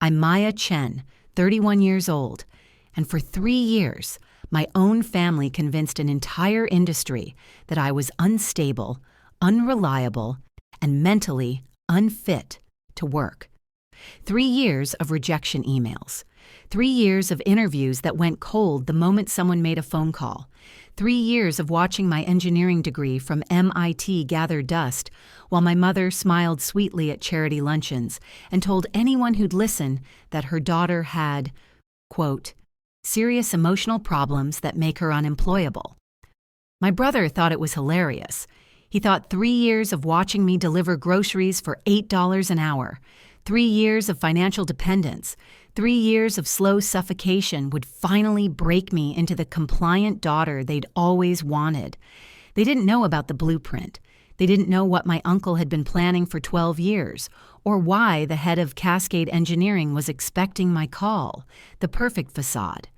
I'm Maya Chen, 31 years old, and for 3 years, my own family convinced an entire industry that I was unstable, unreliable, and mentally unfit to work. 3 years of rejection emails. 3 years of interviews that went cold the moment someone made a phone call. 3 years of watching my engineering degree from MIT gather dust while my mother smiled sweetly at charity luncheons and told anyone who'd listen that her daughter had, quote, serious emotional problems that make her unemployable. My brother thought it was hilarious. He thought 3 years of watching me deliver groceries for $8 an hour, 3 years of financial dependence, 3 years of slow suffocation would finally break me into the compliant daughter they'd always wanted. They didn't know about the blueprint. They didn't know what my uncle had been planning for 12 years, or why the head of Cascade Engineering was expecting my call, the perfect facade.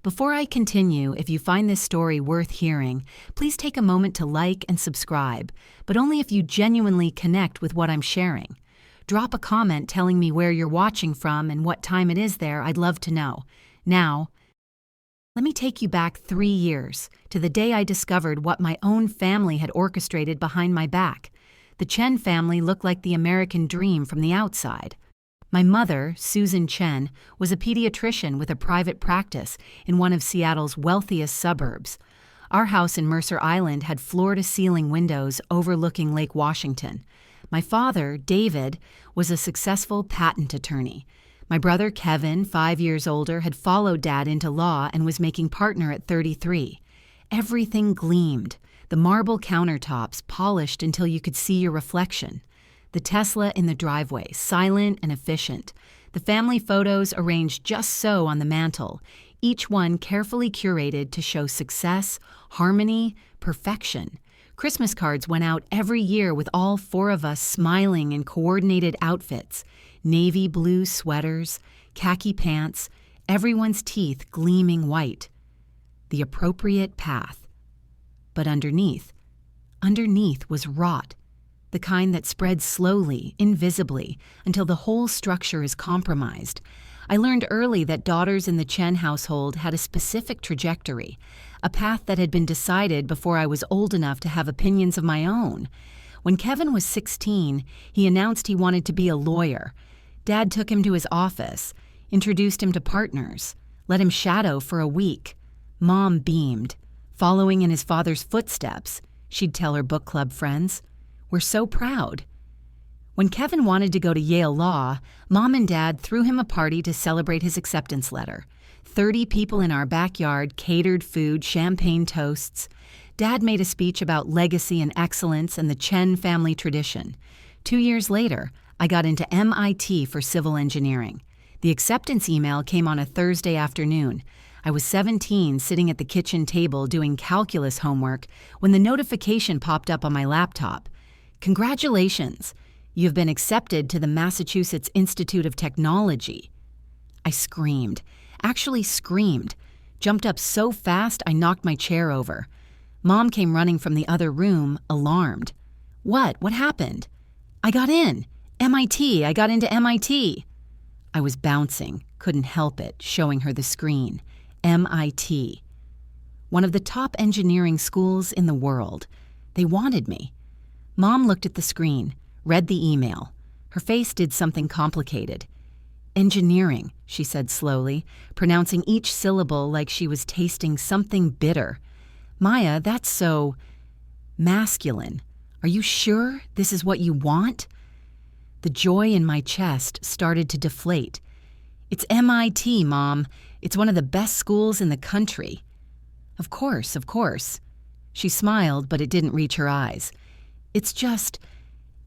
Before I continue, if you find this story worth hearing, please take a moment to like and subscribe, but only if you genuinely connect with what I'm sharing. Drop a comment telling me where you're watching from and what time it is there. I'd love to know. Now, let me take you back 3 years to the day I discovered what my own family had orchestrated behind my back. The Chen family looked like the American dream from the outside. My mother, Susan Chen, was a pediatrician with a private practice in one of Seattle's wealthiest suburbs. Our house in Mercer Island had floor-to-ceiling windows overlooking Lake Washington. My father, David, was a successful patent attorney. My brother, Kevin, 5 years older, had followed Dad into law and was making partner at 33. Everything gleamed, the marble countertops polished until you could see your reflection. The Tesla in the driveway, silent and efficient. The family photos arranged just so on the mantel, each one carefully curated to show success, harmony, perfection. Christmas cards went out every year with all 4 of us smiling in coordinated outfits, navy blue sweaters, khaki pants, everyone's teeth gleaming white. The appropriate path. But underneath was rot, the kind that spreads slowly, invisibly, until the whole structure is compromised. I learned early that daughters in the Chen household had a specific trajectory, a path that had been decided before I was old enough to have opinions of my own. When Kevin was 16, he announced he wanted to be a lawyer. Dad took him to his office, introduced him to partners, let him shadow for a week. Mom beamed. Following in his father's footsteps, she'd tell her book club friends. We're so proud. When Kevin wanted to go to Yale Law, Mom and Dad threw him a party to celebrate his acceptance letter. 30 people in our backyard, catered food, champagne toasts. Dad made a speech about legacy and excellence and the Chen family tradition. 2 years later, I got into MIT for civil engineering. The acceptance email came on a Thursday afternoon. I was 17, sitting at the kitchen table doing calculus homework when the notification popped up on my laptop. Congratulations! You've been accepted to the Massachusetts Institute of Technology. I screamed, jumped up so fast I knocked my chair over. Mom came running from the other room, alarmed. What happened? I got in. I got into MIT. I was bouncing, couldn't help it, showing her the screen. MIT. One of the top engineering schools in the world. They wanted me. Mom looked at the screen, read the email. Her face did something complicated. Engineering, she said slowly, pronouncing each syllable like she was tasting something bitter. Maya, that's so masculine. Are you sure this is what you want? The joy in my chest started to deflate. It's MIT, Mom. It's one of the best schools in the country. Of course. She smiled, but it didn't reach her eyes. It's just,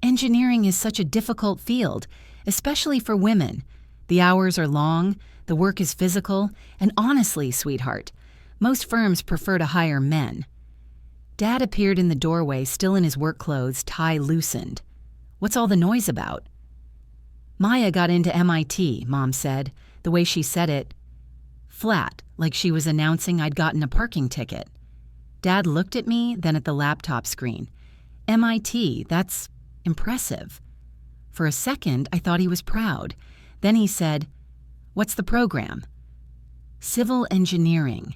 engineering is such a difficult field, especially for women. The hours are long, the work is physical, and honestly, sweetheart, most firms prefer to hire men. Dad appeared in the doorway, still in his work clothes, tie loosened. What's all the noise about? Maya got into MIT, Mom said, the way she said it, flat, like she was announcing I'd gotten a parking ticket. Dad looked at me, then at the laptop screen. MIT, that's impressive. For a second, I thought he was proud. Then he said, What's the program? Civil engineering.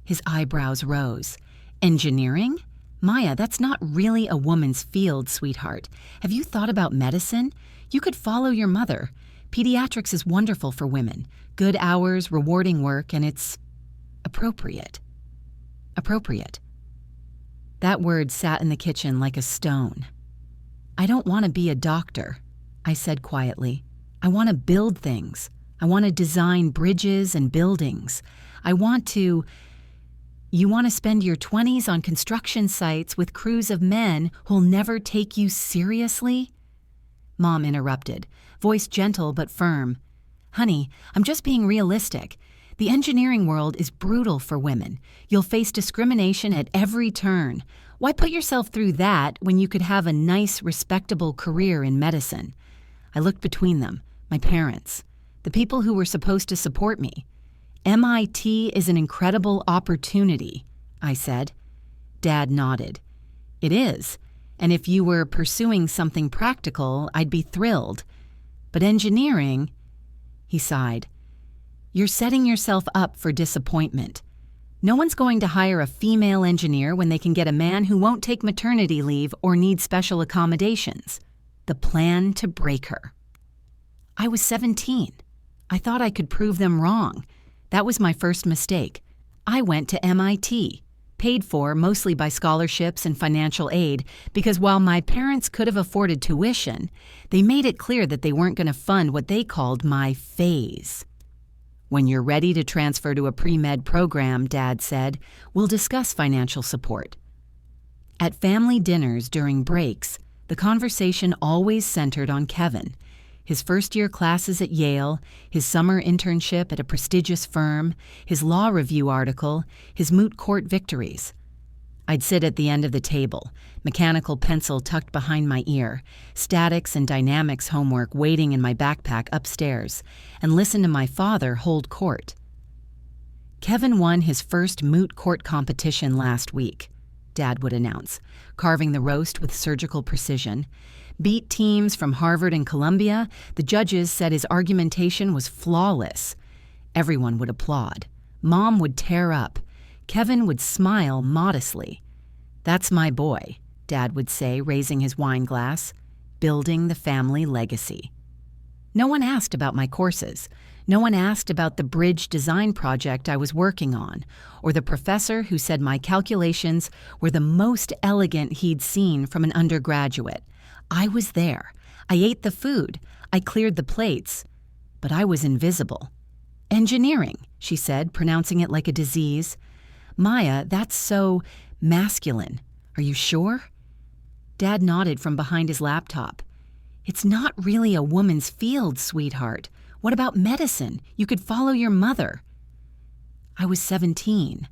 His eyebrows rose. Engineering? Maya, that's not really a woman's field, sweetheart. Have you thought about medicine? You could follow your mother. Pediatrics is wonderful for women. Good hours, rewarding work, and it's appropriate. Appropriate. That word sat in the kitchen like a stone. I don't want to be a doctor, I said quietly. I want to build things. I want to design bridges and buildings. I want to... You want to spend your 20s on construction sites with crews of men who'll never take you seriously? Mom interrupted, voice gentle but firm. Honey, I'm just being realistic. The engineering world is brutal for women. You'll face discrimination at every turn. Why put yourself through that when you could have a nice, respectable career in medicine? I looked between them, my parents, the people who were supposed to support me. MIT is an incredible opportunity, I said. Dad nodded. It is, and if you were pursuing something practical, I'd be thrilled. But engineering, he sighed. You're setting yourself up for disappointment. No one's going to hire a female engineer when they can get a man who won't take maternity leave or need special accommodations. The plan to break her. I was 17. I thought I could prove them wrong. That was my first mistake. I went to MIT, paid for mostly by scholarships and financial aid, because while my parents could have afforded tuition, they made it clear that they weren't going to fund what they called my phase. When you're ready to transfer to a pre-med program, Dad said, we'll discuss financial support. At family dinners during breaks, the conversation always centered on Kevin. His first-year classes at Yale, his summer internship at a prestigious firm, his law review article, his moot court victories. I'd sit at the end of the table, mechanical pencil tucked behind my ear, statics and dynamics homework waiting in my backpack upstairs, and listen to my father hold court. Kevin won his first moot court competition last week, Dad would announce, carving the roast with surgical precision. Beat teams from Harvard and Columbia, the judges said his argumentation was flawless. Everyone would applaud. Mom would tear up. Kevin would smile modestly. That's my boy, Dad would say, raising his wine glass, building the family legacy. No one asked about my courses. No one asked about the bridge design project I was working on, or the professor who said my calculations were the most elegant he'd seen from an undergraduate. I was there. I ate the food. I cleared the plates. But I was invisible. Engineering, she said, pronouncing it like a disease. Maya, that's so masculine. Are you sure? Dad nodded from behind his laptop. It's not really a woman's field, sweetheart. What about medicine? You could follow your mother. I was 17.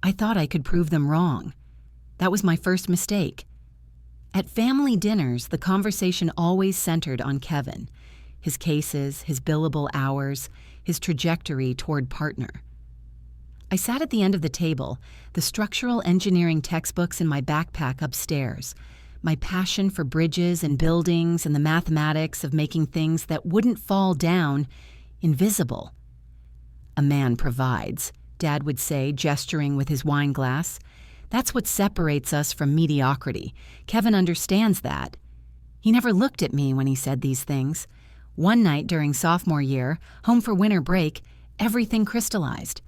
I thought I could prove them wrong. That was my first mistake. At family dinners, the conversation always centered on Kevin, his cases, his billable hours, his trajectory toward partner. I sat at the end of the table, the structural engineering textbooks in my backpack upstairs, my passion for bridges and buildings and the mathematics of making things that wouldn't fall down invisible. A man provides, Dad would say, gesturing with his wine glass. That's what separates us from mediocrity. Kevin understands that. He never looked at me when he said these things. One night during sophomore year, home for winter break, everything crystallized.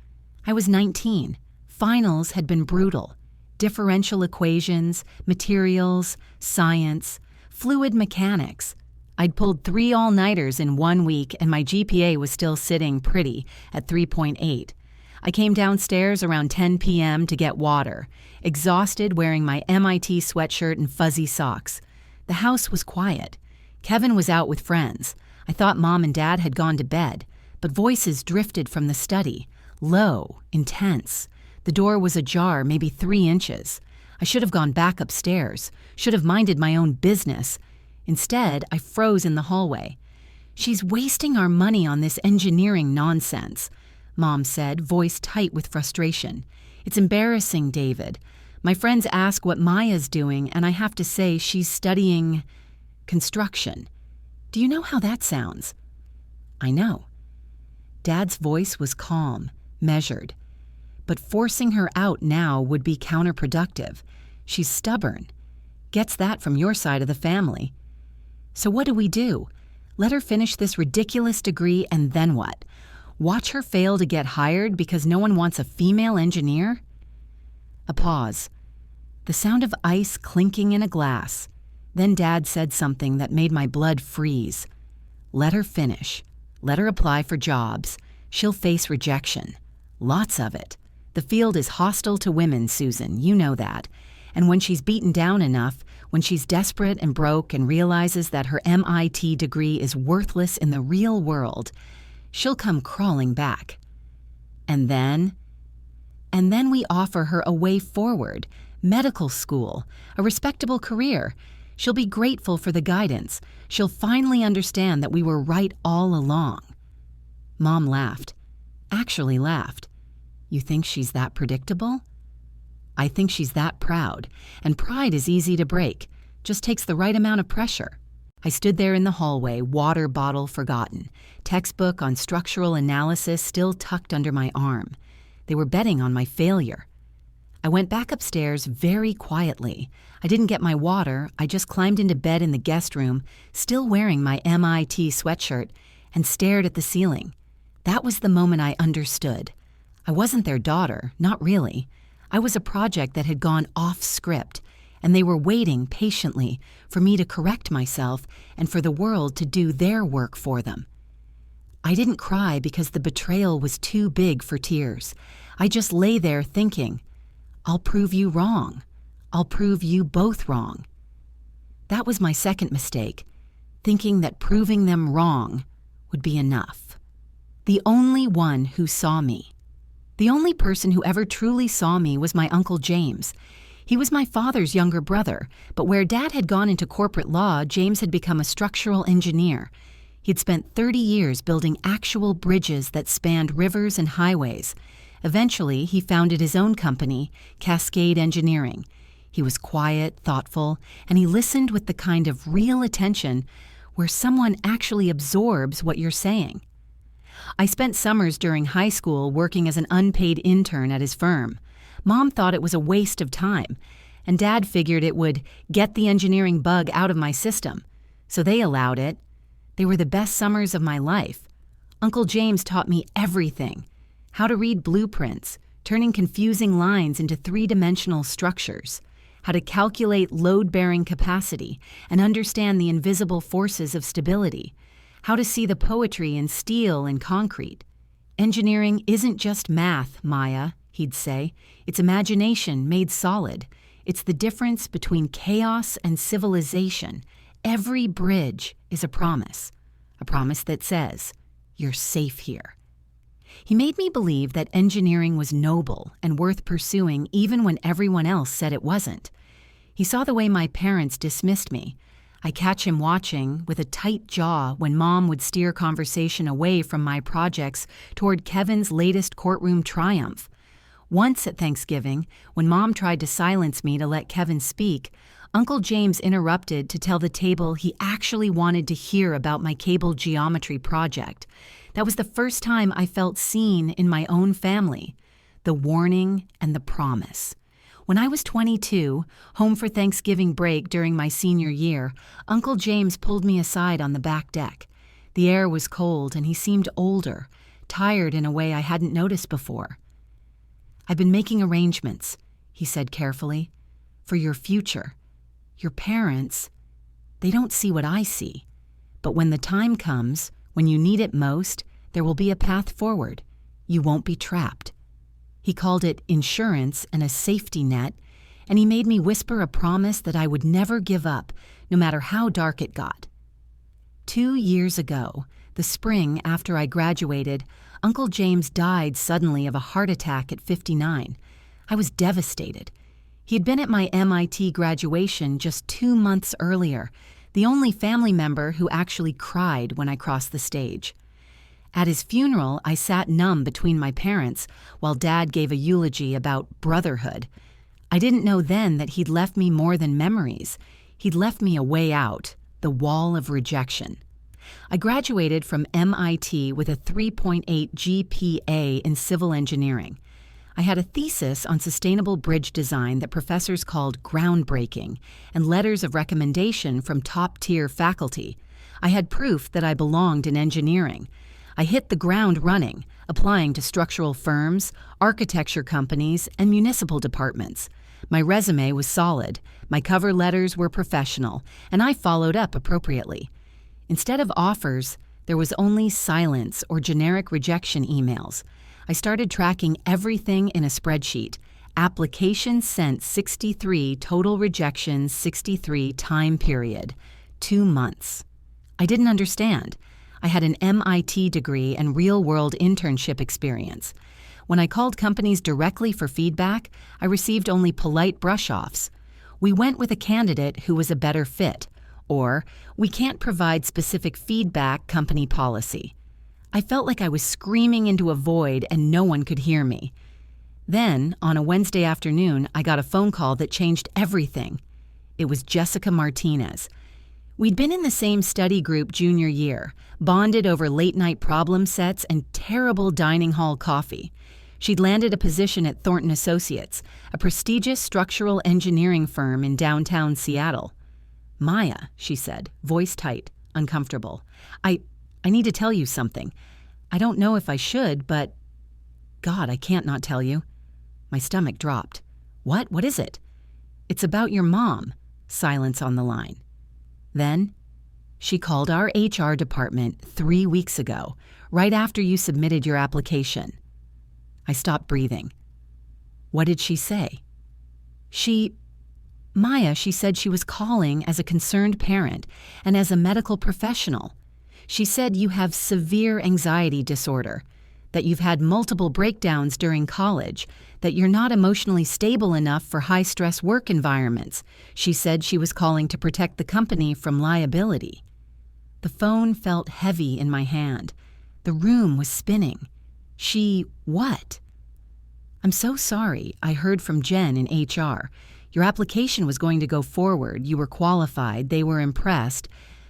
I was 19. Finals had been brutal. Differential equations, materials, science, fluid mechanics. I'd pulled 3 all-nighters in 1 week, and my GPA was still sitting pretty at 3.8. I came downstairs around 10 p.m. to get water, exhausted, wearing my MIT sweatshirt and fuzzy socks. The house was quiet. Kevin was out with friends. I thought Mom and Dad had gone to bed, but voices drifted from the study, low, intense. The door was ajar, maybe 3 inches. I should have gone back upstairs, should have minded my own business. Instead, I froze in the hallway. She's wasting our money on this engineering nonsense, Mom said, voice tight with frustration. It's embarrassing, David. My friends ask what Maya's doing, and I have to say she's studying construction. Do you know how that sounds? I know. Dad's voice was calm, measured. But forcing her out now would be counterproductive. She's stubborn. Gets that from your side of the family. So what do? Let her finish this ridiculous degree and then what? Watch her fail to get hired because no one wants a female engineer? A pause. The sound of ice clinking in a glass. Then Dad said something that made my blood freeze. Let her finish. Let her apply for jobs. She'll face rejection. Lots of it. The field is hostile to women, Susan. You know that. And when she's beaten down enough, when she's desperate and broke and realizes that her MIT degree is worthless in the real world, she'll come crawling back. And then we offer her a way forward, medical school, a respectable career. She'll be grateful for the guidance. She'll finally understand that we were right all along. Mom laughed. Actually laughed. You think she's that predictable? I think she's that proud, and pride is easy to break, just takes the right amount of pressure. I stood there in the hallway, water bottle forgotten, textbook on structural analysis still tucked under my arm. They were betting on my failure. I went back upstairs very quietly. I didn't get my water, I just climbed into bed in the guest room, still wearing my MIT sweatshirt, and stared at the ceiling. That was the moment I understood. I wasn't their daughter, not really. I was a project that had gone off script, and they were waiting patiently for me to correct myself and for the world to do their work for them. I didn't cry because the betrayal was too big for tears. I just lay there thinking, I'll prove you wrong. I'll prove you both wrong. That was my second mistake, thinking that proving them wrong would be enough. The only one who saw me. The only person who ever truly saw me was my Uncle James. He was my father's younger brother, but where Dad had gone into corporate law, James had become a structural engineer. He'd spent 30 years building actual bridges that spanned rivers and highways. Eventually, he founded his own company, Cascade Engineering. He was quiet, thoughtful, and he listened with the kind of real attention where someone actually absorbs what you're saying. I spent summers during high school working as an unpaid intern at his firm. Mom thought it was a waste of time, and Dad figured it would get the engineering bug out of my system. So they allowed it. They were the best summers of my life. Uncle James taught me everything. How to read blueprints, turning confusing lines into three-dimensional structures. How to calculate load-bearing capacity and understand the invisible forces of stability. How to see the poetry in steel and concrete. Engineering isn't just math, Maya, he'd say. It's imagination made solid. It's the difference between chaos and civilization. Every bridge is a promise that says, you're safe here. He made me believe that engineering was noble and worth pursuing even when everyone else said it wasn't. He saw the way my parents dismissed me. I catch him watching with a tight jaw when Mom would steer conversation away from my projects toward Kevin's latest courtroom triumph. Once at Thanksgiving, when Mom tried to silence me to let Kevin speak, Uncle James interrupted to tell the table he actually wanted to hear about my cable geometry project. That was the first time I felt seen in my own family. The warning and the promise. When I was 22, home for Thanksgiving break during my senior year, Uncle James pulled me aside on the back deck. The air was cold and he seemed older, tired in a way I hadn't noticed before. I've been making arrangements, he said carefully, for your future. Your parents, they don't see what I see. But when the time comes, when you need it most, there will be a path forward. You won't be trapped. He called it insurance and a safety net, and he made me whisper a promise that I would never give up, no matter how dark it got. 2 years ago, the spring after I graduated, Uncle James died suddenly of a heart attack at 59. I was devastated. He had been at my MIT graduation just 2 months earlier, the only family member who actually cried when I crossed the stage. At his funeral, I sat numb between my parents while Dad gave a eulogy about brotherhood. I didn't know then that he'd left me more than memories. He'd left me a way out, the wall of rejection. I graduated from MIT with a 3.8 GPA in civil engineering. I had a thesis on sustainable bridge design that professors called groundbreaking, and letters of recommendation from top-tier faculty. I had proof that I belonged in engineering. I hit the ground running, applying to structural firms, architecture companies, and municipal departments. My resume was solid, my cover letters were professional, and I followed up appropriately. Instead of offers, there was only silence or generic rejection emails. I started tracking everything in a spreadsheet. Applications sent 63, total rejections 63, time period 2 months. I didn't understand. I had an MIT degree and real-world internship experience. When I called companies directly for feedback, I received only polite brush-offs. We went with a candidate who was a better fit, or we can't provide specific feedback, company policy. I felt like I was screaming into a void and no one could hear me. Then, on a Wednesday afternoon, I got a phone call that changed everything. It was Jessica Martinez. We'd been in the same study group junior year, bonded over late-night problem sets and terrible dining hall coffee. She'd landed a position at Thornton Associates, a prestigious structural engineering firm in downtown Seattle. "Maya," she said, voice tight, uncomfortable. I need to tell you something. I don't know if I should, but... God, I can't not tell you. My stomach dropped. What? What is it? It's about your mom. Silence on the line. Then, she called our HR department 3 weeks ago, right after you submitted your application. I stopped breathing. What did she say? Maya, she said she was calling as a concerned parent and as a medical professional. She said you have severe anxiety disorder, that you've had multiple breakdowns during college, that you're not emotionally stable enough for high-stress work environments. She said she was calling to protect the company from liability. The phone felt heavy in my hand. The room was spinning. What? I'm so sorry. I heard from Jen in HR. Your application was going to go forward. You were qualified. They were impressed.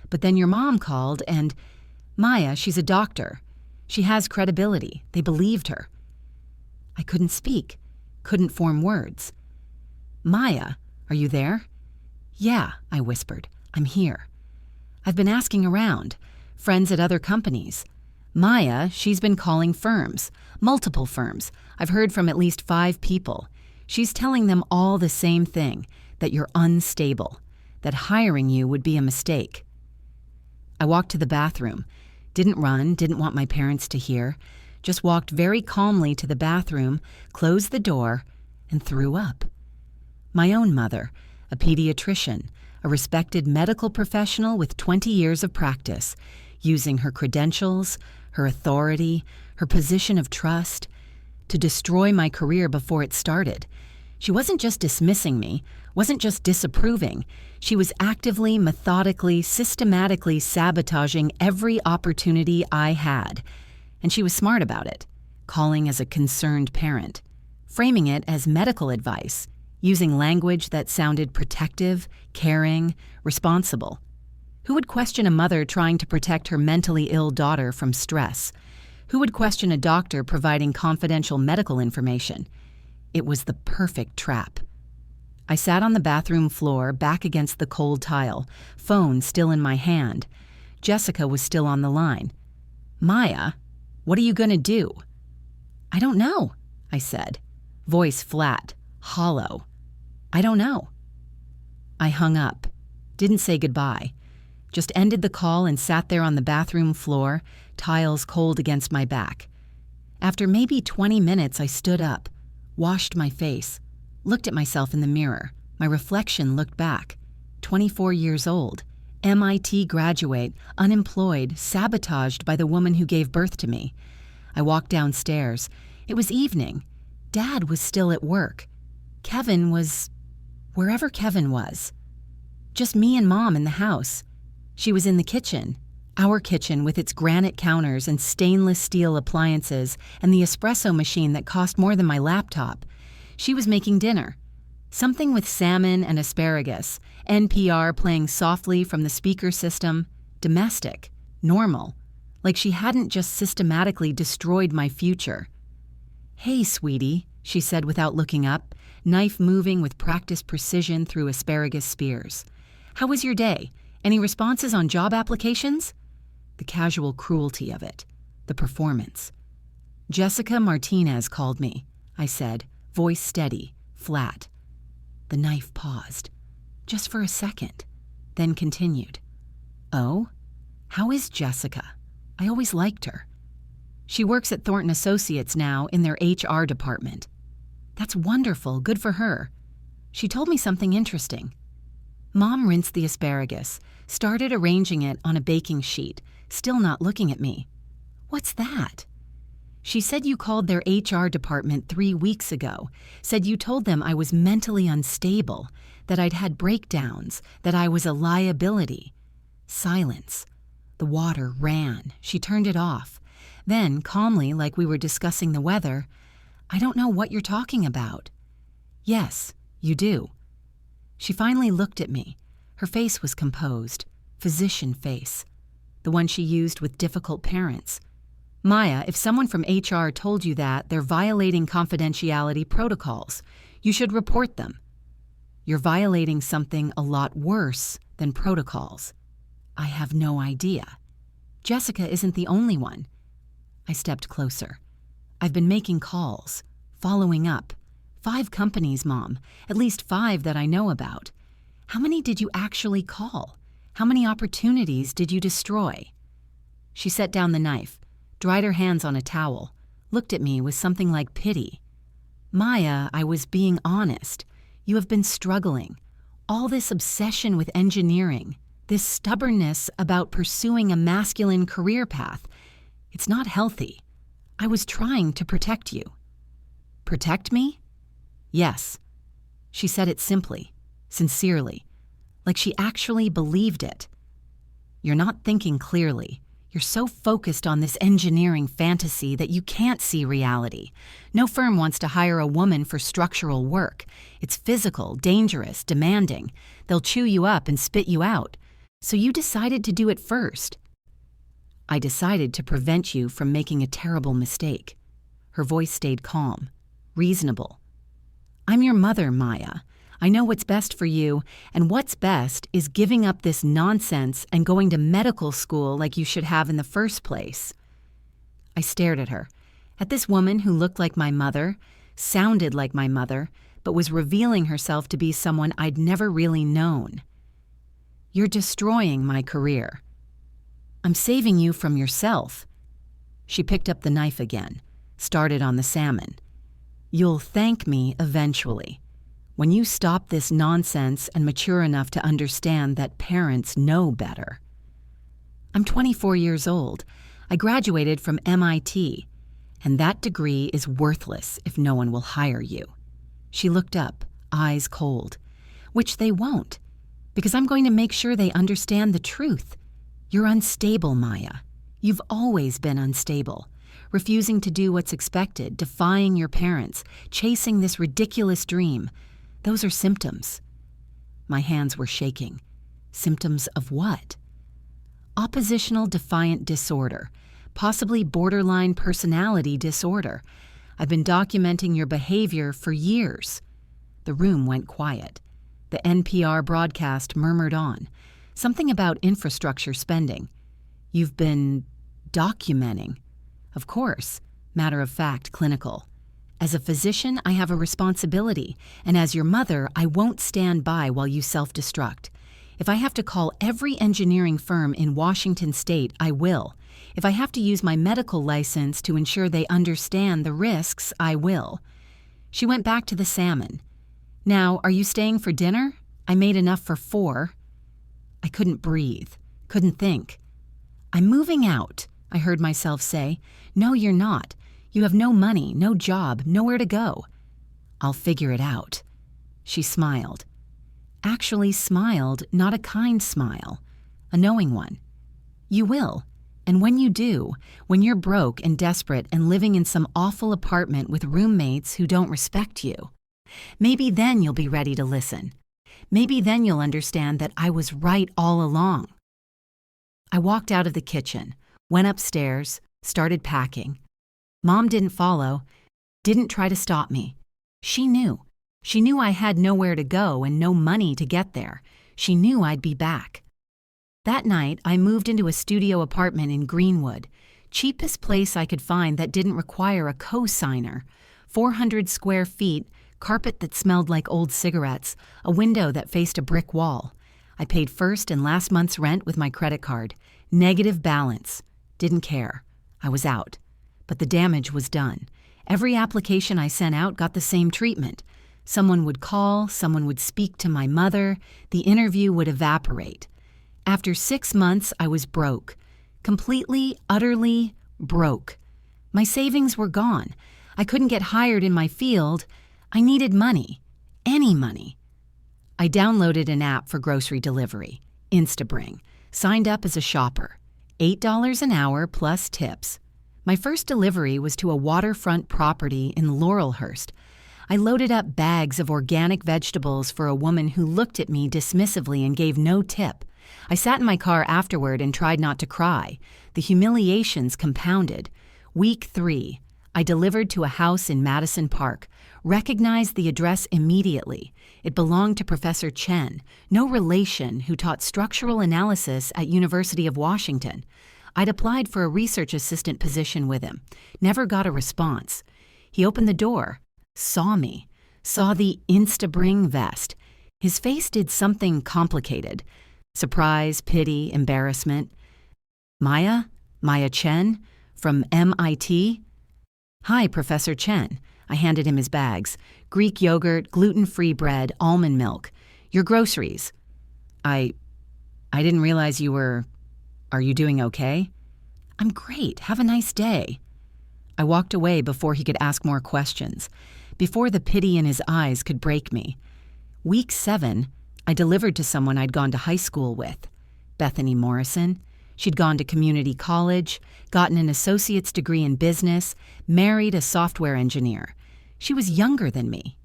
But then your mom called and, Maya, she's a doctor. She has credibility. They believed her. I couldn't speak, couldn't form words. Maya, are you there? Yeah, I whispered. I'm here. I've been asking around, friends at other companies. Maya, she's been calling firms, multiple firms. I've heard from at least 5 people. She's telling them all the same thing, that you're unstable, that hiring you would be a mistake. I walked to the bathroom. Didn't run, didn't want my parents to hear. Just walked very calmly to the bathroom, closed the door, and threw up. My own mother, a pediatrician, a respected medical professional with 20 years of practice, using her credentials, her authority, her position of trust, to destroy my career before it started. She wasn't just dismissing me, wasn't just disapproving. She was actively, methodically, systematically sabotaging every opportunity I had. And she was smart about it, calling as a concerned parent, framing it as medical advice, using language that sounded protective, caring, responsible. Who would question a mother trying to protect her mentally ill daughter from stress? Who would question a doctor providing confidential medical information? It was the perfect trap. I sat on the bathroom floor, back against the cold tile, phone still in my hand. Jessica was still on the line. Maya, what are you going to do? I don't know, I said, voice flat, hollow. I don't know. I hung up, didn't say goodbye, just ended the call and sat there on the bathroom floor, tiles cold against my back. After maybe 20 minutes, I stood up, washed my face, looked at myself in the mirror. My reflection looked back. 24 years old, MIT graduate, unemployed, sabotaged by the woman who gave birth to me. I walked downstairs. It was evening. Dad was still at work. Kevin was wherever Kevin was. Just me and Mom in the house. She was in the kitchen, our kitchen with its granite counters and stainless steel appliances and the espresso machine that cost more than my laptop. She was making dinner. Something with salmon and asparagus, NPR playing softly from the speaker system, domestic, normal, like she hadn't just systematically destroyed my future. "Hey, sweetie," she said without looking up, knife moving with practiced precision through asparagus spears. "How was your day? Any responses on job applications?" The casual cruelty of it. The performance. "Jessica Martinez called me," I said, voice steady, flat. The knife paused. Just for a second. Then continued. "Oh? How is Jessica? I always liked her." "She works at Thornton Associates now in their HR department." "That's wonderful, good for her. She told me something interesting." Mom rinsed the asparagus, started arranging it on a baking sheet, still not looking at me. "What's that?" "She said you called their HR department 3 weeks ago, said you told them I was mentally unstable, that I'd had breakdowns, that I was a liability." Silence. The water ran. She turned it off. Then, calmly, like we were discussing the weather, "I don't know what you're talking about." "Yes, you do." She finally looked at me. Her face was composed, physician face, the one she used with difficult parents. "Maya, if someone from HR told you that, they're violating confidentiality protocols. You should report them." "You're violating something a lot worse than protocols." "I have no idea." "Jessica isn't the only one." I stepped closer. "I've been making calls, following up. 5 companies, Mom, at least 5 that I know about. How many did you actually call? How many opportunities did you destroy?" She set down the knife, dried her hands on a towel, looked at me with something like pity. "Maya, I was being honest. You have been struggling. All this obsession with engineering, this stubbornness about pursuing a masculine career path, it's not healthy. I was trying to protect you." "Protect me?" "Yes." She said it simply, sincerely, like she actually believed it. "You're not thinking clearly. You're so focused on this engineering fantasy that you can't see reality. No firm wants to hire a woman for structural work. It's physical, dangerous, demanding. They'll chew you up and spit you out. So you decided to do it first." "I decided to prevent you from making a terrible mistake." Her voice stayed calm, reasonable. "I'm your mother, Maya. I know what's best for you, and what's best is giving up this nonsense and going to medical school like you should have in the first place." I stared at her, at this woman who looked like my mother, sounded like my mother, but was revealing herself to be someone I'd never really known. "You're destroying my career." "I'm saving you from yourself." She picked up the knife again, started on the salmon. "You'll thank me eventually. When you stop this nonsense and mature enough to understand that parents know better." "I'm 24 years old. I graduated from MIT, and that degree is worthless if no one will hire you." She looked up, eyes cold. "Which they won't, because I'm going to make sure they understand the truth. You're unstable, Maya. You've always been unstable. Refusing to do what's expected, defying your parents, chasing this ridiculous dream. Those are symptoms." My hands were shaking. Symptoms of what? "Oppositional defiant disorder, possibly borderline personality disorder. I've been documenting your behavior for years." The room went quiet. The NPR broadcast murmured on. Something about infrastructure spending. "You've been documenting." "Of course. Matter of fact, clinical. As a physician, I have a responsibility, and as your mother, I won't stand by while you self-destruct. If I have to call every engineering firm in Washington state, I will. If I have to use my medical license to ensure they understand the risks, I will." She went back to the salmon. "Now, are you staying for dinner? I made enough for 4. I couldn't breathe, couldn't think. "I'm moving out," I heard myself say. "No, you're not. You have no money, no job, nowhere to go." "I'll figure it out." She smiled. Actually smiled, not a kind smile, a knowing one. "You will. And when you do, when you're broke and desperate and living in some awful apartment with roommates who don't respect you, maybe then you'll be ready to listen. Maybe then you'll understand that I was right all along." I walked out of the kitchen, went upstairs, started packing. Mom didn't follow, didn't try to stop me. She knew. She knew I had nowhere to go and no money to get there. She knew I'd be back. That night, I moved into a studio apartment in Greenwood, cheapest place I could find that didn't require a co-signer. 400 square feet, carpet that smelled like old cigarettes, a window that faced a brick wall. I paid first and last month's rent with my credit card. Negative balance. Didn't care. I was out. But the damage was done. Every application I sent out got the same treatment. Someone would call, someone would speak to my mother, the interview would evaporate. After 6 months, I was broke. Completely, utterly broke. My savings were gone. I couldn't get hired in my field. I needed money. Any money. I downloaded an app for grocery delivery, Instabring, signed up as a shopper. $8 an hour plus tips. My first delivery was to a waterfront property in Laurelhurst. I loaded up bags of organic vegetables for a woman who looked at me dismissively and gave no tip. I sat in my car afterward and tried not to cry. The humiliations compounded. Week 3, I delivered to a house in Madison Park, recognized the address immediately. It belonged to Professor Chen, no relation, who taught structural analysis at University of Washington. I'd applied for a research assistant position with him, never got a response. He opened the door, saw me, saw the Instabring vest. His face did something complicated. Surprise, pity, embarrassment. Maya Chen, from MIT? Hi, Professor Chen. I handed him his bags. Greek yogurt, gluten-free bread, almond milk. Your groceries. I didn't realize you were... Are you doing okay? I'm great. Have a nice day. I walked away before he could ask more questions, before the pity in his eyes could break me. Week 7, I delivered to someone I'd gone to high school with, Bethany Morrison. She'd gone to community college, gotten an associate's degree in business, married a software engineer. She was younger than me.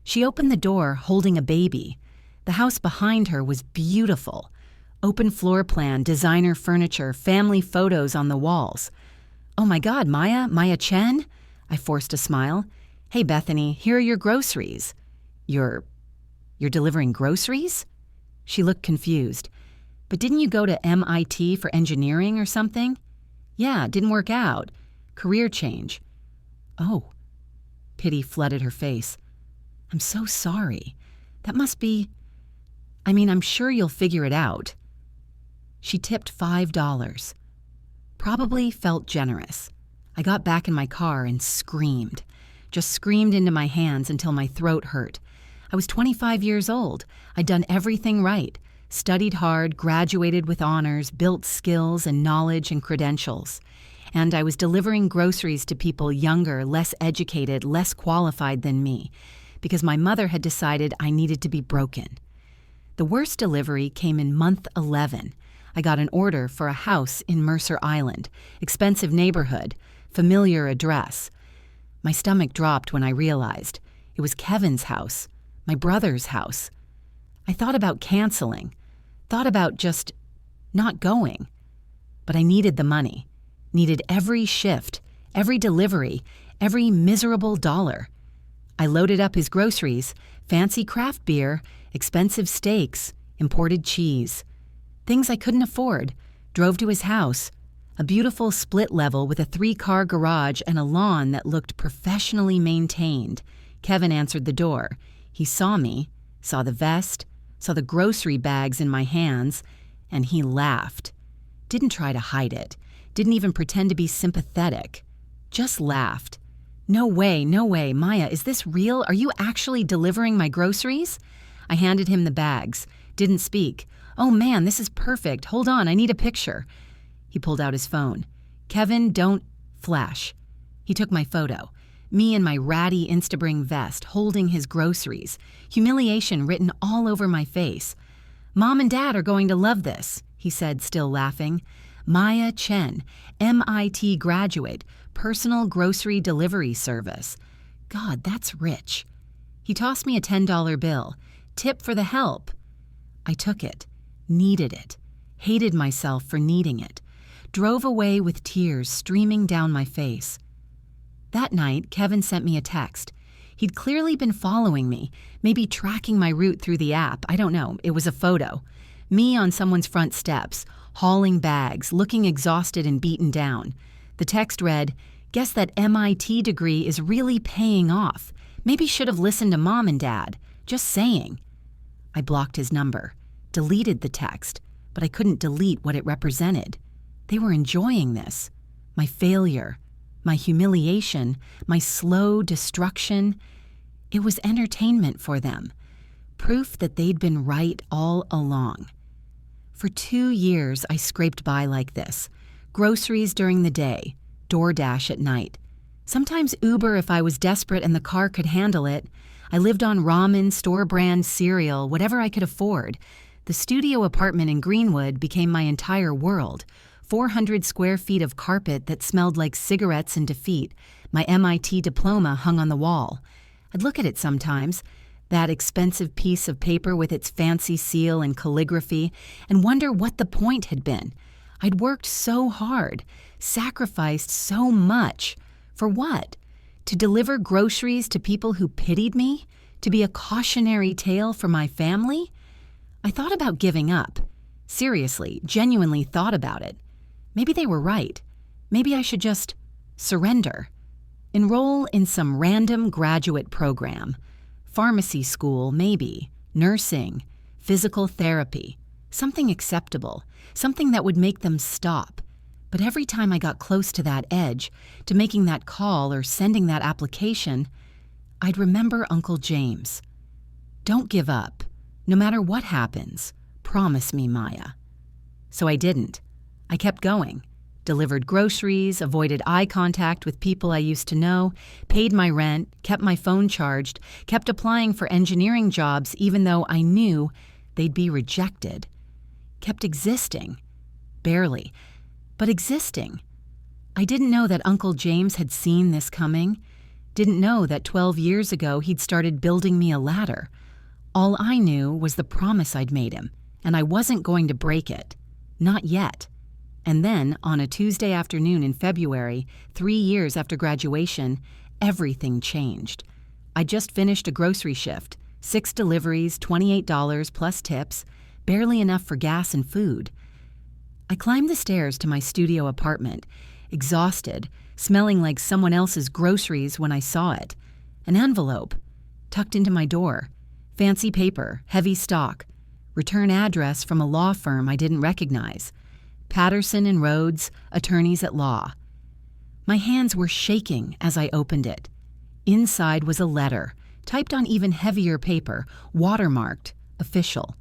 She opened the door holding a baby. The house behind her was beautiful. Open floor plan, designer furniture, family photos on the walls. Oh my God, Maya Chen? I forced a smile. Hey, Bethany, here are your groceries. You're delivering groceries? She looked confused. But didn't you go to MIT for engineering or something? Yeah, it didn't work out. Career change. Oh. Pity flooded her face. I'm so sorry. That must be... I'm sure you'll figure it out. She tipped $5. Probably felt generous. I got back in my car and screamed. Just screamed into my hands until my throat hurt. I was 25 years old. I'd done everything right. Studied hard, graduated with honors, built skills and knowledge and credentials. And I was delivering groceries to people younger, less educated, less qualified than me, because my mother had decided I needed to be broken. The worst delivery came in month 11. I got an order for a house in Mercer Island, expensive neighborhood, familiar address. My stomach dropped when I realized it was Kevin's house, my brother's house. I thought about canceling, thought about just not going. But I needed the money, needed every shift, every delivery, every miserable dollar. I loaded up his groceries, fancy craft beer, expensive steaks, imported cheese. Things I couldn't afford, drove to his house, a beautiful split level with a 3-car garage and a lawn that looked professionally maintained. Kevin answered the door. He saw me, saw the vest, saw the grocery bags in my hands, and he laughed. Didn't try to hide it, didn't even pretend to be sympathetic. Just laughed. No way, Maya, is this real? Are you actually delivering my groceries? I handed him the bags, didn't speak. Oh man, this is perfect. Hold on, I need a picture. He pulled out his phone. Kevin, don't flash. He took my photo. Me in my ratty Instabring vest, holding his groceries. Humiliation written all over my face. Mom and Dad are going to love this, he said, still laughing. Maya Chen, MIT graduate, personal grocery delivery service. God, that's rich. He tossed me a $10 bill. Tip for the help. I took it. Needed it. hated myself for needing it, drove away with tears streaming down my face. That night, Kevin sent me a text. He'd clearly been following me, maybe tracking my route through the app. I don't know. It was a photo. Me on someone's front steps, hauling bags, looking exhausted and beaten down. The text read, "Guess that MIT degree is really paying off. Maybe should have listened to Mom and Dad. Just saying." I blocked his number, deleted the text, but I couldn't delete what it represented. They were enjoying this. My failure, my humiliation, my slow destruction. It was entertainment for them. Proof that they'd been right all along. For 2 years, I scraped by like this. Groceries during the day, DoorDash at night. Sometimes Uber if I was desperate and the car could handle it. I lived on ramen, store-brand cereal, whatever I could afford. The studio apartment in Greenwood became my entire world. 400 square feet of carpet that smelled like cigarettes and defeat. My MIT diploma hung on the wall. I'd look at it sometimes, that expensive piece of paper with its fancy seal and calligraphy, and wonder what the point had been. I'd worked so hard, sacrificed so much. For what? To deliver groceries to people who pitied me? To be a cautionary tale for my family? I thought about giving up. Seriously, genuinely thought about it. Maybe they were right. Maybe I should just surrender. Enroll in some random graduate program. Pharmacy school, maybe. Nursing. Physical therapy. Something acceptable. Something that would make them stop. But every time I got close to that edge, to making that call or sending that application, I'd remember Uncle James. "Don't give up. No matter what happens. Promise me, Maya." So I didn't. I kept going. Delivered groceries, avoided eye contact with people I used to know, paid my rent, kept my phone charged, kept applying for engineering jobs even though I knew they'd be rejected. Kept existing. Barely. But existing. I didn't know that Uncle James had seen this coming. Didn't know that 12 years ago he'd started building me a ladder. All I knew was the promise I'd made him, and I wasn't going to break it. Not yet. And then, on a Tuesday afternoon in February, 3 years after graduation, everything changed. I just finished a grocery shift, 6 deliveries, $28 plus tips, barely enough for gas and food. I climbed the stairs to my studio apartment, exhausted, smelling like someone else's groceries when I saw it. An envelope, tucked into my door. Fancy paper, heavy stock. Return address from a law firm I didn't recognize. Patterson and Rhodes, attorneys at law. My hands were shaking as I opened it. Inside was a letter, typed on even heavier paper, watermarked, official,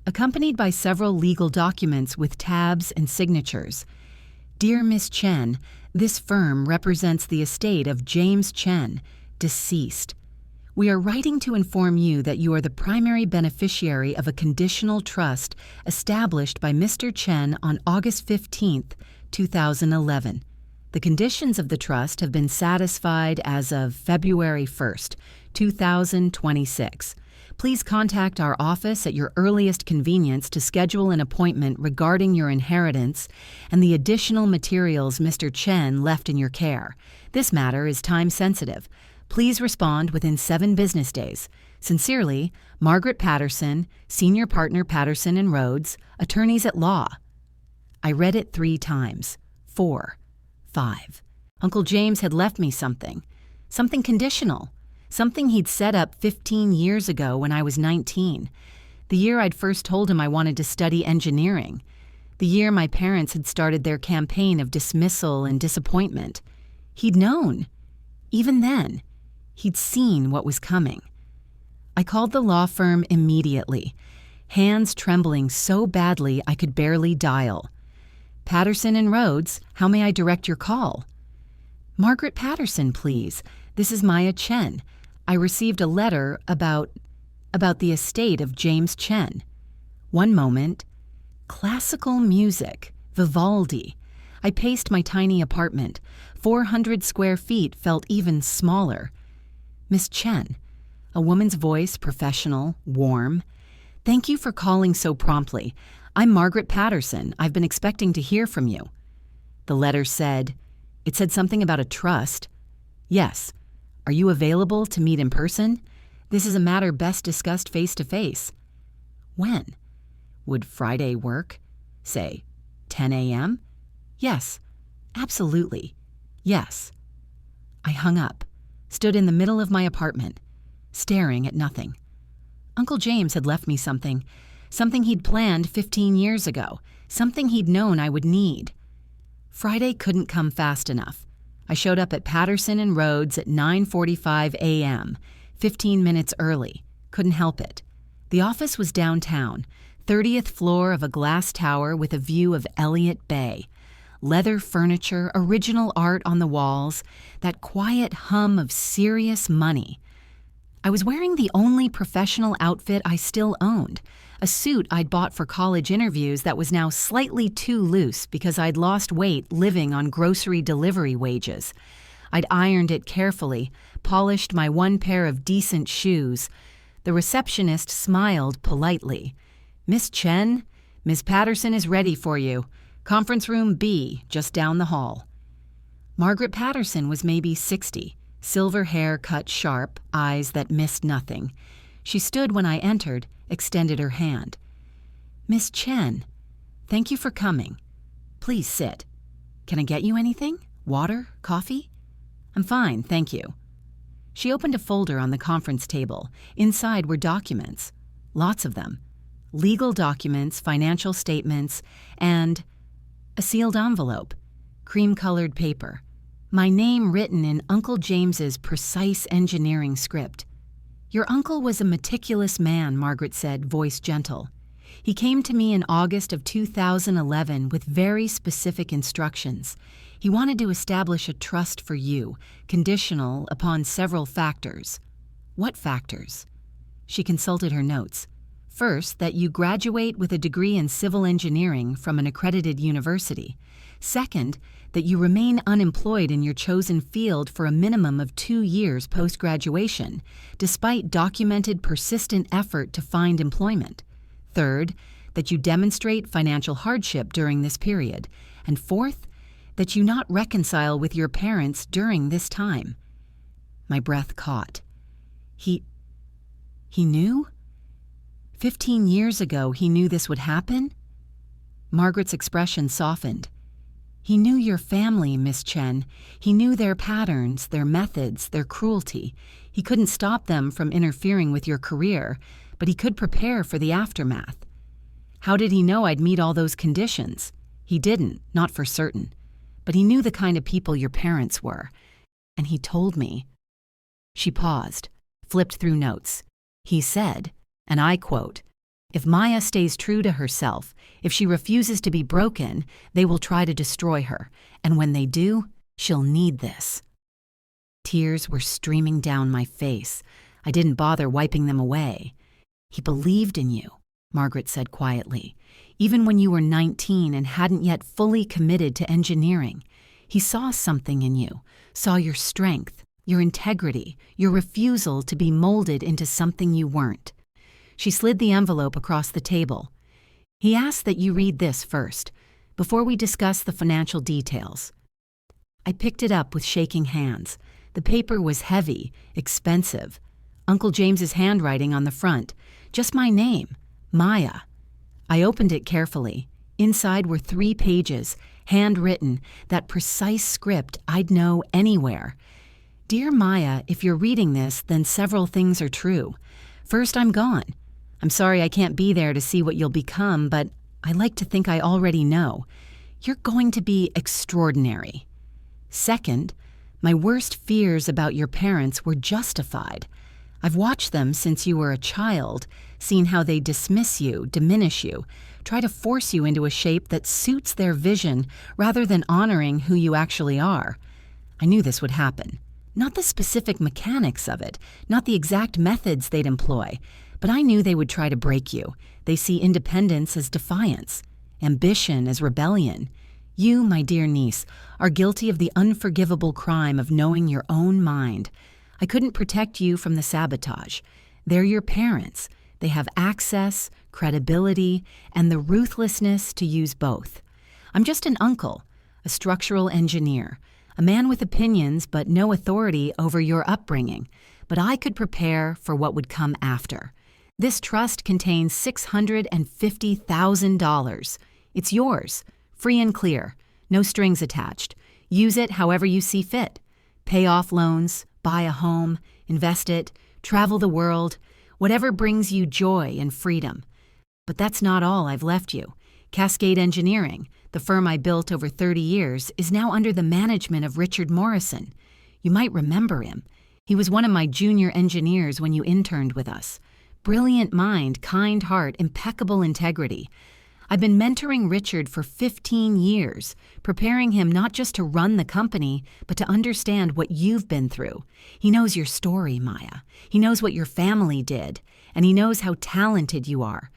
accompanied by several legal documents with tabs and signatures. "Dear Miss Chen, this firm represents the estate of James Chen, deceased. We are writing to inform you that you are the primary beneficiary of a conditional trust established by Mr. Chen on August 15, 2011. The conditions of the trust have been satisfied as of February 1, 2026. Please contact our office at your earliest convenience to schedule an appointment regarding your inheritance and the additional materials Mr. Chen left in your care. This matter is time sensitive. Please respond within 7 business days. Sincerely, Margaret Patterson, Senior Partner Patterson and Rhodes, Attorneys at Law." I read it 3 times. 4. 5. Uncle James had left me something. Something conditional. Something he'd set up 15 years ago when I was 19. The year I'd first told him I wanted to study engineering. The year my parents had started their campaign of dismissal and disappointment. He'd known. Even then. He'd seen what was coming. I called the law firm immediately, hands trembling so badly I could barely dial. "Patterson and Rhodes, how may I direct your call?" "Margaret Patterson, please. This is Maya Chen. I received a letter about the estate of James Chen." One moment. Classical music. Vivaldi. I paced my tiny apartment. 400 square feet felt even smaller. "Miss Chen." A woman's voice, professional, warm. "Thank you for calling so promptly. I'm Margaret Patterson. I've been expecting to hear from you. The letter said something about a trust. Yes. Are you available to meet in person? This is a matter best discussed face to face. When? Would Friday work? Say, 10 a.m.? Yes. Absolutely. Yes. I hung up, stood in the middle of my apartment, staring at nothing. Uncle James had left me something he'd planned 15 years ago, something he'd known I would need. Friday couldn't come fast enough. I showed up at Patterson and Rhodes at 9:45 a.m., 15 minutes early. Couldn't help it. The office was downtown, 30th floor of a glass tower with a view of Elliott Bay. Leather furniture, original art on the walls, that quiet hum of serious money. I was wearing the only professional outfit I still owned, a suit I'd bought for college interviews that was now slightly too loose because I'd lost weight living on grocery delivery wages. I'd ironed it carefully, polished my one pair of decent shoes. The receptionist smiled politely. "Miss Chen, Miss Patterson is ready for you. Conference room B, just down the hall." Margaret Patterson was maybe 60, silver hair cut sharp, eyes that missed nothing. She stood when I entered, extended her hand. "Miss Chen, thank you for coming. Please sit. Can I get you anything? Water? Coffee?" "I'm fine, thank you." She opened a folder on the conference table. Inside were documents. Lots of them. Legal documents, financial statements, and a sealed envelope, cream-colored paper. My name written in Uncle James's precise engineering script. "Your uncle was a meticulous man," Margaret said, voice gentle. "He came to me in August of 2011 with very specific instructions. He wanted to establish a trust for you, conditional upon several factors." "What factors?" She consulted her notes. "First, that you graduate with a degree in civil engineering from an accredited university. Second, that you remain unemployed in your chosen field for a minimum of 2 years post-graduation, despite documented persistent effort to find employment. Third, that you demonstrate financial hardship during this period. And fourth, that you not reconcile with your parents during this time." My breath caught. He knew? 15 years ago, he knew this would happen? Margaret's expression softened. "He knew your family, Miss Chen. He knew their patterns, their methods, their cruelty. He couldn't stop them from interfering with your career, but he could prepare for the aftermath." "How did he know I'd meet all those conditions?" "He didn't, not for certain. But he knew the kind of people your parents were. And he told me." She paused, flipped through notes. "He said, and I quote, 'If Maya stays true to herself, if she refuses to be broken, they will try to destroy her. And when they do, she'll need this.'" Tears were streaming down my face. I didn't bother wiping them away. "He believed in you," Margaret said quietly. "Even when you were 19 and hadn't yet fully committed to engineering. He saw something in you, saw your strength, your integrity, your refusal to be molded into something you weren't." She slid the envelope across the table. "He asked that you read this first, before we discuss the financial details." I picked it up with shaking hands. The paper was heavy, expensive. Uncle James's handwriting on the front. Just my name, Maya. I opened it carefully. Inside were 3 pages, handwritten, that precise script I'd know anywhere. "Dear Maya, if you're reading this, then several things are true. First, I'm gone. I'm sorry I can't be there to see what you'll become, but I like to think I already know. You're going to be extraordinary. Second, my worst fears about your parents were justified. I've watched them since you were a child, seen how they dismiss you, diminish you, try to force you into a shape that suits their vision rather than honoring who you actually are. I knew this would happen. Not the specific mechanics of it, not the exact methods they'd employ, but I knew they would try to break you. They see independence as defiance, ambition as rebellion. You, my dear niece, are guilty of the unforgivable crime of knowing your own mind. I couldn't protect you from the sabotage. They're your parents. They have access, credibility, and the ruthlessness to use both. I'm just an uncle, a structural engineer, a man with opinions but no authority over your upbringing, but I could prepare for what would come after. This trust contains $650,000. It's yours, free and clear, no strings attached. Use it however you see fit. Pay off loans, buy a home, invest it, travel the world, whatever brings you joy and freedom. But that's not all I've left you. Cascade Engineering, the firm I built over 30 years, is now under the management of Richard Morrison. You might remember him. He was one of my junior engineers when you interned with us. Brilliant mind, kind heart, impeccable integrity. I've been mentoring Richard for 15 years, preparing him not just to run the company, but to understand what you've been through. He knows your story, Maya. He knows what your family did, and he knows how talented you are.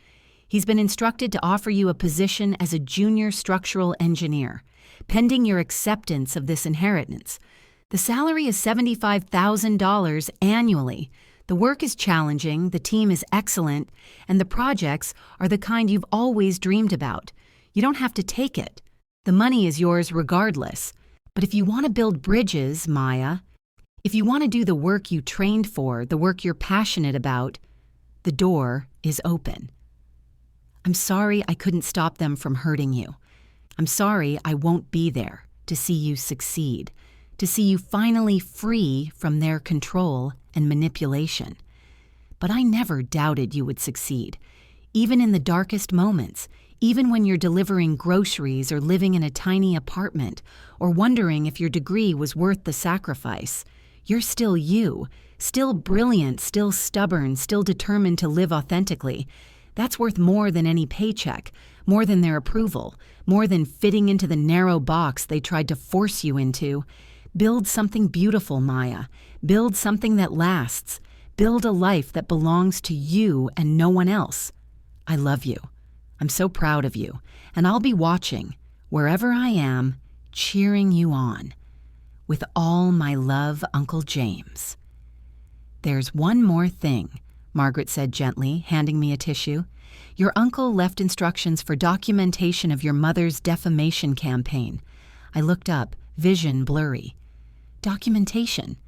He's been instructed to offer you a position as a junior structural engineer, pending your acceptance of this inheritance. The salary is $75,000 annually. The work is challenging, the team is excellent, and the projects are the kind you've always dreamed about. You don't have to take it. The money is yours regardless. But if you want to build bridges, Maya, if you want to do the work you trained for, the work you're passionate about, the door is open. I'm sorry I couldn't stop them from hurting you. I'm sorry I won't be there to see you succeed, to see you finally free from their control and manipulation. But I never doubted you would succeed, even in the darkest moments, even when you're delivering groceries or living in a tiny apartment or wondering if your degree was worth the sacrifice. You're still you, still brilliant, still stubborn, still determined to live authentically. That's worth more than any paycheck, more than their approval, more than fitting into the narrow box they tried to force you into. Build something beautiful, Maya. Build something that lasts. Build a life that belongs to you and no one else. I love you. I'm so proud of you, and I'll be watching, wherever I am, cheering you on. With all my love, Uncle James. There's one more thing, Margaret said gently, handing me a tissue. Your uncle left instructions for documentation of your mother's defamation campaign. I looked up, vision blurry. Documentation.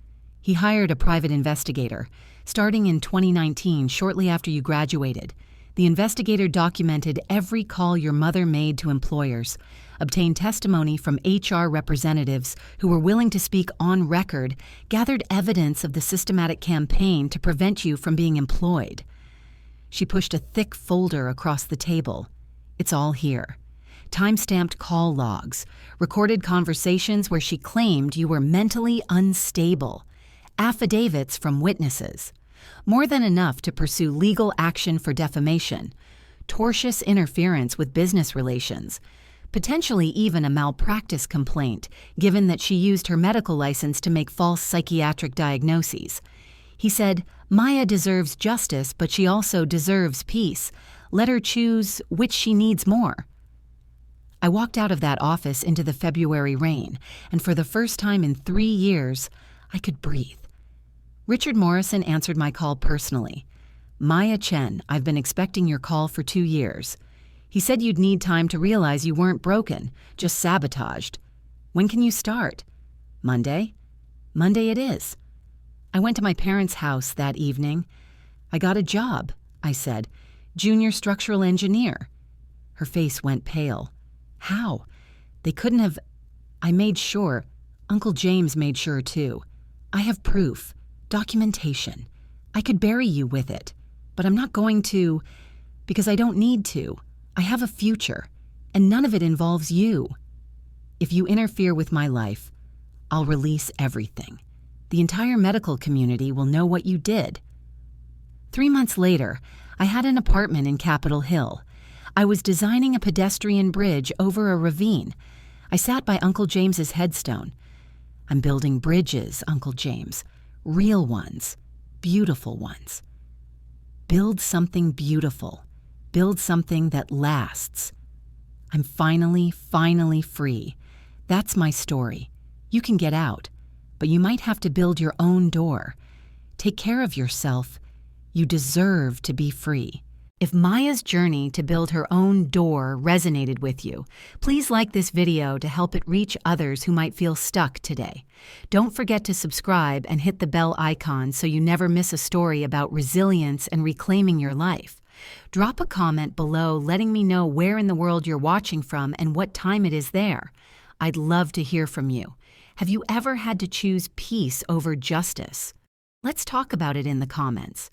He hired a private investigator. Starting in 2019, shortly after you graduated, the investigator documented every call your mother made to employers, obtained testimony from HR representatives who were willing to speak on record, gathered evidence of the systematic campaign to prevent you from being employed. She pushed a thick folder across the table. It's all here. Time-stamped call logs, recorded conversations where she claimed you were mentally unstable, affidavits from witnesses. More than enough to pursue legal action for defamation, tortious interference with business relations, potentially even a malpractice complaint, given that she used her medical license to make false psychiatric diagnoses. He said, Maya deserves justice, but she also deserves peace. Let her choose which she needs more. I walked out of that office into the February rain, and for the first time in 3 years, I could breathe. Richard Morrison answered my call personally. Maya Chen, I've been expecting your call for 2 years. He said you'd need time to realize you weren't broken, just sabotaged. When can you start? Monday? Monday it is. I went to my parents' house that evening. I got a job, I said. Junior structural engineer. Her face went pale. How? They couldn't have... I made sure. Uncle James made sure too. I have proof. Documentation. I could bury you with it. But I'm not going to... because I don't need to. I have a future. And none of it involves you. If you interfere with my life, I'll release everything. The entire medical community will know what you did. 3 months later, I had an apartment in Capitol Hill. I was designing a pedestrian bridge over a ravine. I sat by Uncle James's headstone. I'm building bridges, Uncle James. Real ones. Beautiful ones. Build something beautiful. Build something that lasts. I'm finally free. That's my story. You can get out, but you might have to build your own door. Take care of yourself. You deserve to be free. If Maya's journey to build her own door resonated with you, please like this video to help it reach others who might feel stuck today. Don't forget to subscribe and hit the bell icon so you never miss a story about resilience and reclaiming your life. Drop a comment below letting me know where in the world you're watching from and what time it is there. I'd love to hear from you. Have you ever had to choose peace over justice? Let's talk about it in the comments.